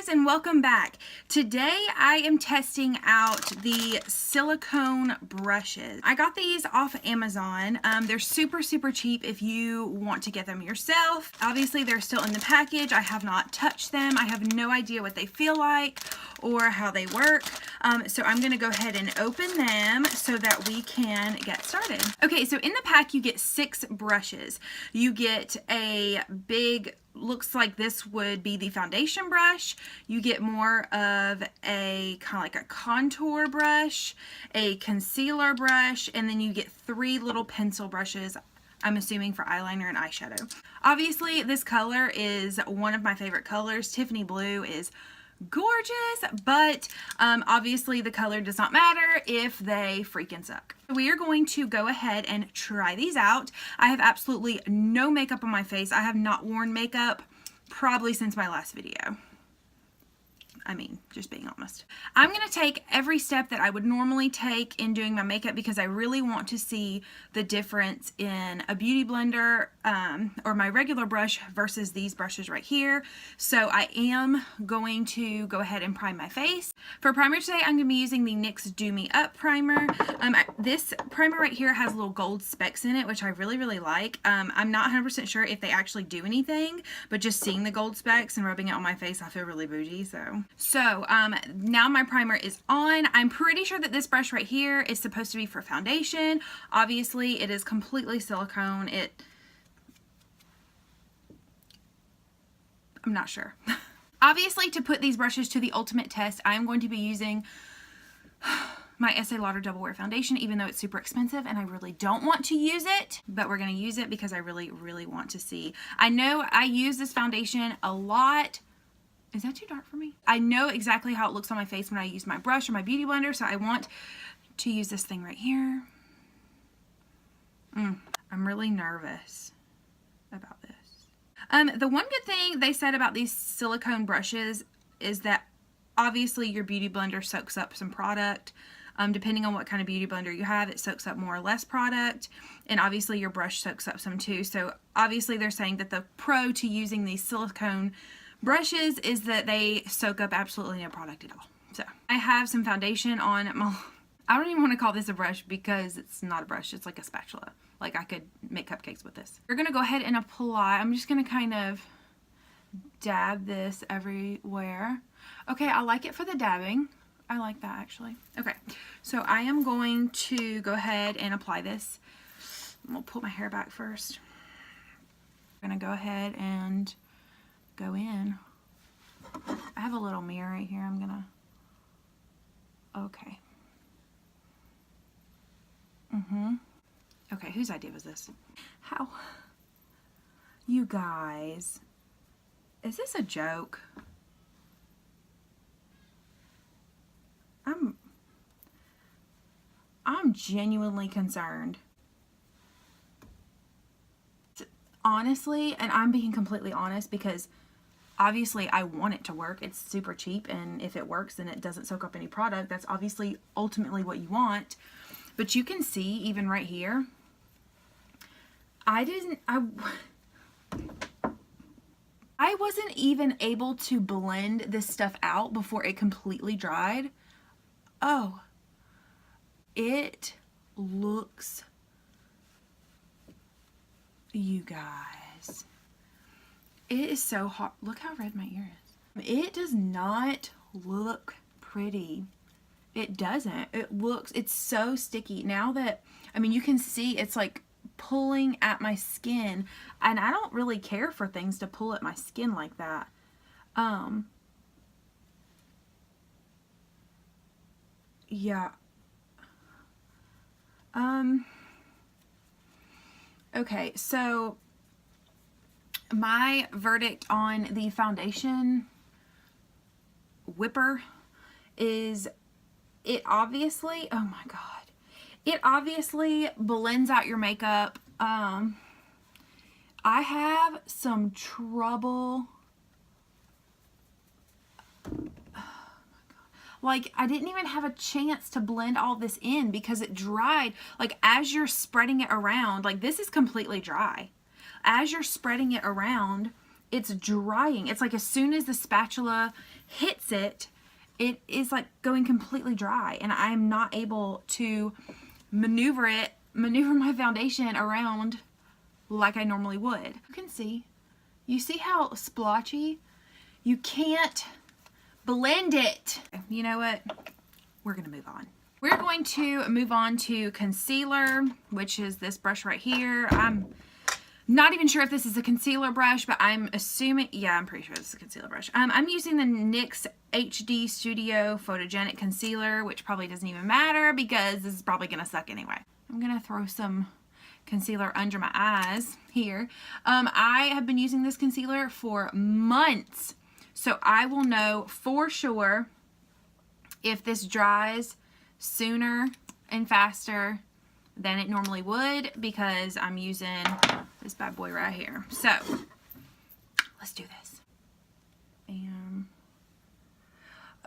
and welcome back. Today I am testing out the silicone brushes. I got these off Amazon. They're super cheap if you want to get them yourself. Obviously they're still in the package. I have not touched them. I have no idea what they feel like or how they work. So I'm going to go ahead and open them so that we can get started. Okay, so in the pack you get 6 brushes. You get a big, looks like this would be the foundation brush. You get more of a kind of like a contour brush, a concealer brush, and then you get 3 little pencil brushes, I'm assuming for eyeliner and eyeshadow. Obviously this color is one of my favorite colors. Tiffany blue is gorgeous, but obviously the color does not matter if they freaking suck. We are going to go ahead and try these out. I have absolutely no makeup on my face. I have not worn makeup probably since my last video. I mean, just being honest. I'm going to take every step that I would normally take in doing my makeup because I really want to see the difference in a beauty blender or my regular brush versus these brushes right here. So I am going to go ahead and prime my face. For primer today, I'm going to be using the NYX Do Me Up primer. This primer right here has little gold specks in it, which I really like. I'm not 100% sure if they actually do anything, but just seeing the gold specks and rubbing it on my face, I feel really bougie, So now my primer is on. I'm pretty sure that this brush right here is supposed to be for foundation. Obviously, it is completely silicone. I'm not sure. Obviously, to put these brushes to the ultimate test, I am going to be using my Estee Lauder Double Wear Foundation, even though it's super expensive and I really don't want to use it, but we're going to use it because I really want to see. I know I use this foundation a lot. Is that too dark for me? I know exactly how it looks on my face when I use my brush or my beauty blender, so I want to use this thing right here. I'm really nervous about this. The one good thing they said about these silicone brushes is that obviously your beauty blender soaks up some product. Depending on what kind of beauty blender you have, it soaks up more or less product, and obviously your brush soaks up some too. So obviously they're saying that the pro to using these silicone brushes is that they soak up absolutely no product at all. So I have some foundation on my, I don't even want to call this a brush because it's not a brush, it's like a spatula. Like I could make cupcakes with this. We're gonna go ahead and apply. I'm just gonna kind of dab this everywhere. Okay, I like it for the dabbing. I like that actually. Okay, so I am going to go ahead and apply this. I'm gonna pull my hair back first. I'm gonna go ahead and go in. I have a little mirror right here. I'm gonna, okay. Okay, whose idea was this? How? You guys, is this a joke? I'm genuinely concerned. Honestly, and I'm being completely honest because obviously I want it to work. It's super cheap, and if it works and it doesn't soak up any product, that's obviously ultimately what you want. But you can see even right here, I wasn't even able to blend this stuff out before it completely dried. Oh, it looks, you guys, it is so hot. Look how red my ear is. It does not look pretty. It doesn't. It looks, it's so sticky. Now that, I mean, you can see it's like pulling at my skin, and I don't really care for things to pull at my skin like that. Yeah. Okay, so my verdict on the foundation whipper is it obviously, oh my god, it obviously blends out your makeup. I have some trouble. Like, I didn't even have a chance to blend all this in because it dried. Like, as you're spreading it around, like, this is completely dry. As you're spreading it around, it's drying. It's like as soon as the spatula hits it, it is like going completely dry, and I am not able to maneuver my foundation around like I normally would. You can see, you see how splotchy? You can't blend it. You know what? We're gonna move on. We're going to move on to concealer, which is this brush right here. I'm not even sure if this is a concealer brush, but I'm assuming, yeah, I'm pretty sure this is a concealer brush. I'm using the NYX HD Studio Photogenic Concealer, which probably doesn't even matter because this is probably gonna suck anyway. I'm gonna throw some concealer under my eyes here. I have been using this concealer for months, so I will know for sure if this dries sooner and faster than it normally would because I'm using this bad boy right here. So let's do this.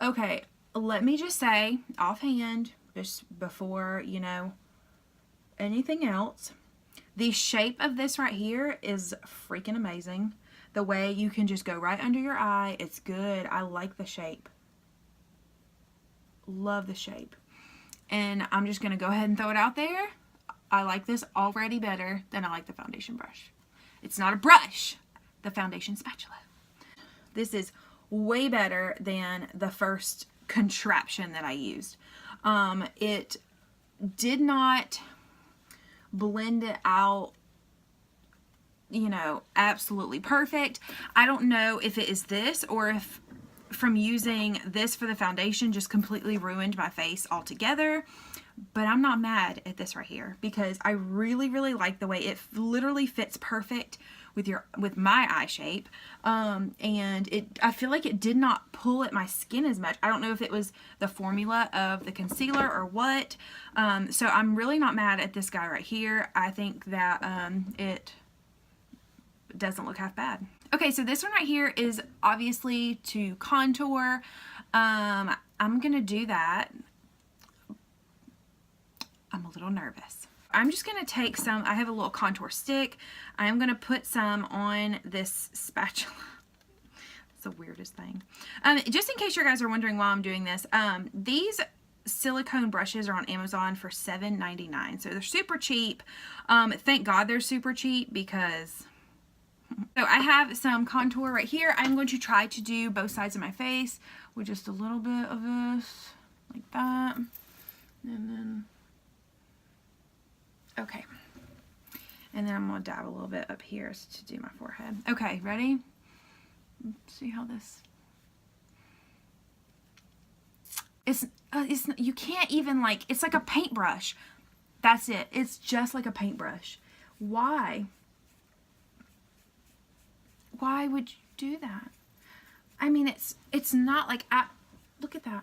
Okay, let me just say offhand, just before you know anything else, the shape of this right here is freaking amazing. The way you can just go right under your eye, it's good. I like the shape. Love the shape. And I'm just going to go ahead and throw it out there. I like this already better than I like the foundation brush. It's not a brush, the foundation spatula. This is way better than the first contraption that I used. It did not blend it out, you know, absolutely perfect. I don't know if it is this or if from using this for the foundation just completely ruined my face altogether, but I'm not mad at this right here because I really like the way it literally fits perfect with my eye shape, and I feel like it did not pull at my skin as much. I don't know if it was the formula of the concealer or what, so I'm really not mad at this guy right here. I think that it doesn't look half bad. Okay, so this one right here is obviously to contour. I'm gonna do that. I'm a little nervous. I'm just gonna take some, I have a little contour stick. I'm gonna put some on this spatula. It's the weirdest thing. Just in case you guys are wondering why I'm doing this, these silicone brushes are on Amazon for $7.99, so they're super cheap. Thank God they're super cheap because... So I have some contour right here. I'm going to try to do both sides of my face with just a little bit of this, like that, and then, okay. And then I'm going to dab a little bit up here to do my forehead. Okay, ready? Let's see how this... It's you can't even like, it's like a paintbrush. That's it. It's just like a paintbrush. Why? Why would you do that? I mean, it's not like, look at that.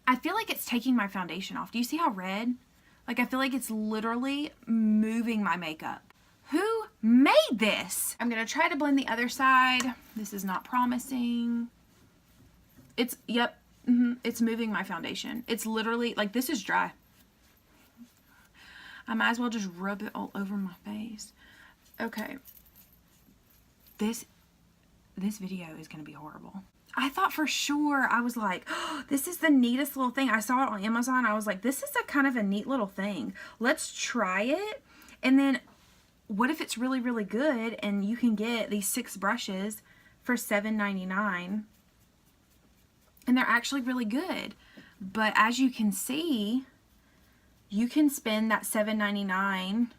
I feel like it's taking my foundation off. Do you see how red? Like, I feel like it's literally moving my makeup. Who made this? I'm gonna try to blend the other side. This is not promising. It's, yep, it's moving my foundation. It's literally, like, this is dry. I might as well just rub it all over my face. Okay. This video is going to be horrible. I thought for sure, I was like, oh, this is the neatest little thing. I saw it on Amazon. I was like, this is a kind of a neat little thing. Let's try it. And then what if it's really good and you can get these 6 brushes for $7.99 and they're actually really good. But as you can see, you can spend that $7.99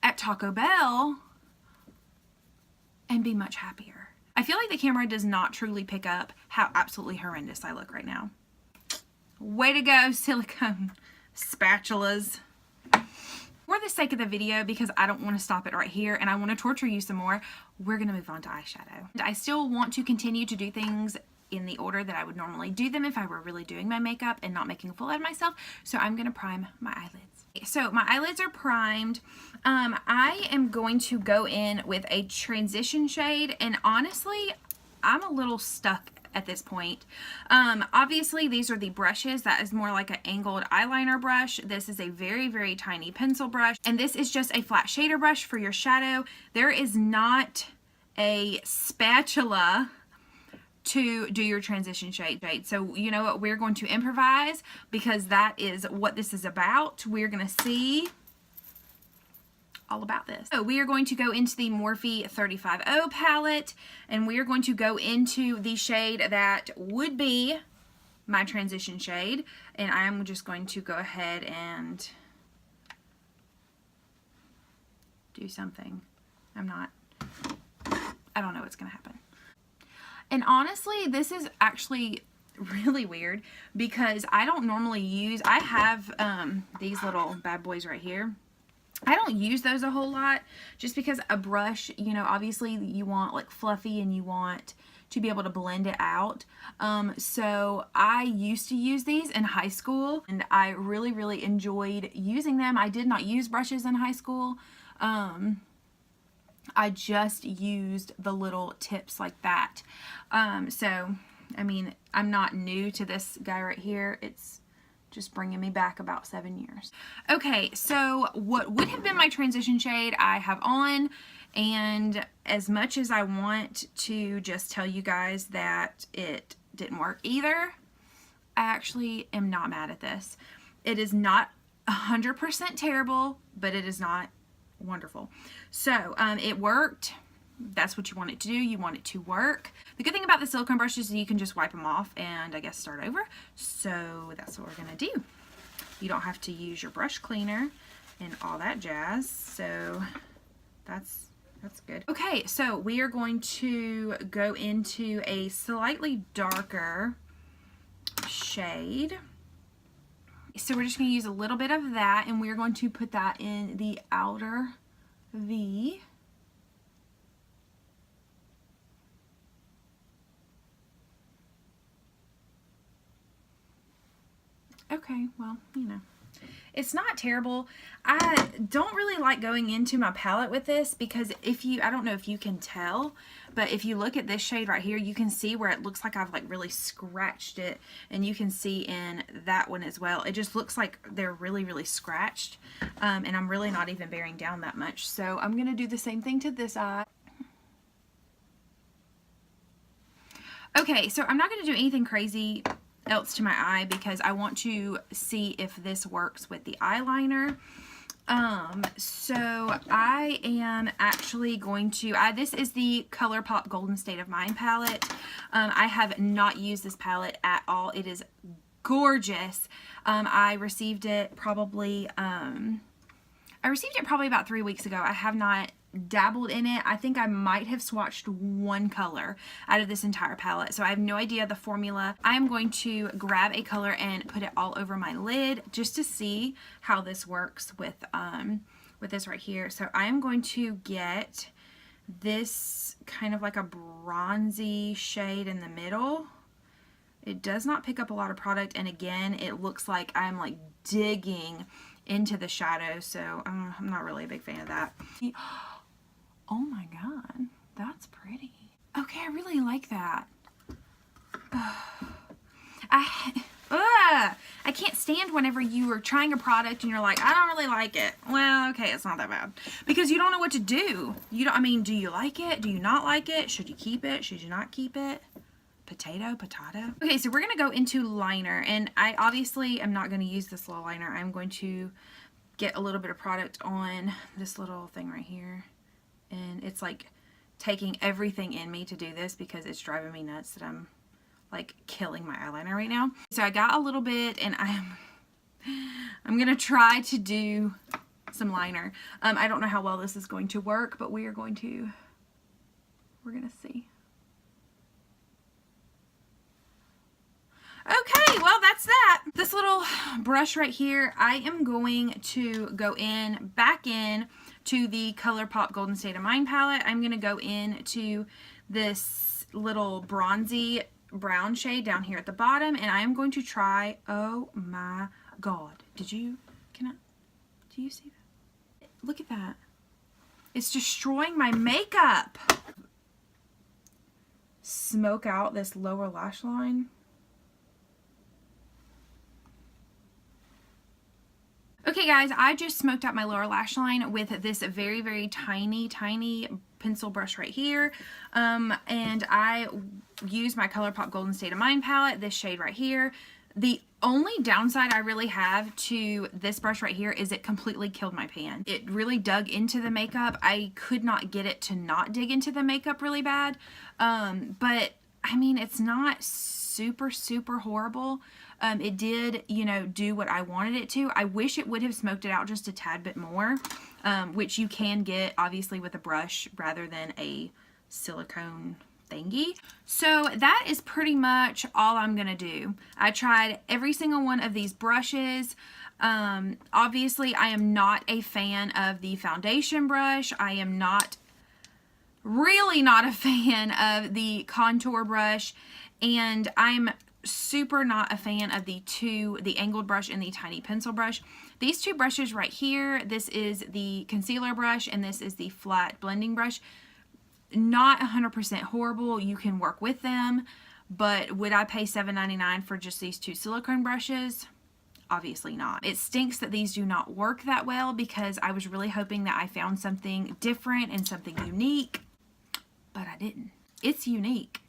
at Taco Bell and be much happier. I feel like the camera does not truly pick up how absolutely horrendous I look right now. Way to go, silicone spatulas. For the sake of the video, because I don't want to stop it right here and I want to torture you some more, we're going to move on to eyeshadow. I still want to continue to do things in the order that I would normally do them if I were really doing my makeup and not making a fool out of myself. So I'm going to prime my eyelids. So my eyelids are primed. I am going to go in with a transition shade, and honestly, I'm a little stuck at this point. Obviously, these are the brushes. That is more like an angled eyeliner brush. This is a very tiny pencil brush, and this is just a flat shader brush for your shadow. There is not a spatula to do your transition shade. So you know what, we're going to improvise because that is what this is about. We're going to see all about this. So we are going to go into the Morphe 35O palette, and we are going to go into the shade that would be my transition shade, and I'm just going to go ahead and do something. I don't know what's gonna happen. And honestly, this is actually really weird because I don't normally use, I have these little bad boys right here. I don't use those a whole lot just because a brush, you know, obviously you want like fluffy and you want to be able to blend it out. So I used to use these in high school and I really, really enjoyed using them. I did not use brushes in high school. I just used the little tips like that. So, I mean, I'm not new to this guy right here. It's just bringing me back about 7 years. Okay, so what would have been my transition shade I have on, and as much as I want to just tell you guys that it didn't work either, I actually am not mad at this. It is not 100% terrible, but it is not wonderful. So it worked. That's what you want it to do. You want it to work. The good thing about the silicone brushes is you can just wipe them off and I guess start over. So that's what we're gonna do. You don't have to use your brush cleaner and all that jazz. So that's good. Okay, so we are going to go into a slightly darker shade. So we're just going to use a little bit of that, and we're going to put that in the outer V. Okay, well, you know, it's not terrible. I don't really like going into my palette with this because I don't know if you can tell, but if you look at this shade right here, you can see where it looks like I've like really scratched it, and you can see in that one as well. It just looks like they're really, really scratched, and I'm really not even bearing down that much. So I'm going to do the same thing to this eye. Okay, so I'm not going to do anything crazy else to my eye because I want to see if this works with the eyeliner. So I am actually going to, this is the ColourPop Golden State of Mind palette. I have not used this palette at all. It is gorgeous. I received it probably about 3 weeks ago. I have not dabbled in it. I think I might have swatched one color out of this entire palette, so I have no idea the formula. I am going to grab a color and put it all over my lid just to see how this works with this right here. So I am going to get this kind of like a bronzy shade in the middle. It does not pick up a lot of product, and again, it looks like I'm like digging into the shadow, so I'm not really a big fan of that. Oh my god, that's pretty. Okay, I really like that. I can't stand whenever you are trying a product and you're like, I don't really like it. Well, okay, it's not that bad. Because you don't know what to do. I mean, do you like it? Do you not like it? Should you keep it? Should you not keep it? Potato. Okay, so we're going to go into liner, and I obviously am not going to use this little liner. I'm going to get a little bit of product on this little thing right here, and it's like taking everything in me to do this because it's driving me nuts that I'm like killing my eyeliner right now. So I got a little bit, and I'm going to try to do some liner. I don't know how well this is going to work, but we're going to see. Okay, well, that's that. This little brush right here, I am going to go back in to the ColourPop Golden State of Mind palette. I'm going to go into this little bronzy brown shade down here at the bottom, and I am going to try, oh my god, do you see that? Look at that. It's destroying my makeup. Smoke out this lower lash line. Okay guys, I just smoked out my lower lash line with this very, very tiny pencil brush right here. And I use my ColourPop Golden State of Mind palette, this shade right here. The only downside I really have to this brush right here is it completely killed my pan. It really dug into the makeup. I could not get it to not dig into the makeup really bad. But I mean, it's not super horrible. It did, you know, do what I wanted it to. I wish it would have smoked it out just a tad bit more, which you can get obviously with a brush rather than a silicone thingy. So that is pretty much all I'm gonna do. I tried every single one of these brushes. Obviously I am not a fan of the foundation brush. I am really not a fan of the contour brush, and I'm super not a fan of the angled brush and the tiny pencil brush. These two brushes right here, this is the concealer brush and this is the flat blending brush. Not 100% horrible. You can work with them, but would I pay $7.99 for just these two silicone brushes? Obviously not. It stinks that these do not work that well because I was really hoping that I found something different and something unique, but I didn't. It's unique,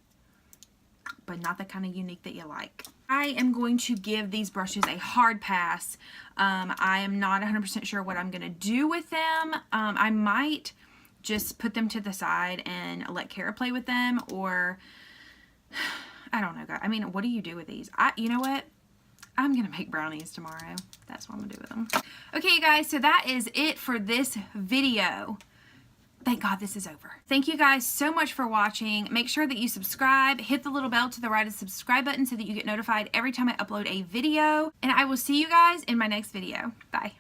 but not the kind of unique that you like. I am going to give these brushes a hard pass. I am not 100% sure what I'm going to do with them. I might just put them to the side and let Kara play with them, or I don't know, guys. I mean, what do you do with these? You know what? I'm gonna make brownies tomorrow. That's what I'm gonna do with them. Okay, you guys, so that is it for this video. Thank God this is over. Thank you guys so much for watching. Make sure that you subscribe. Hit the little bell to the right of the subscribe button so that you get notified every time I upload a video. And I will see you guys in my next video. Bye.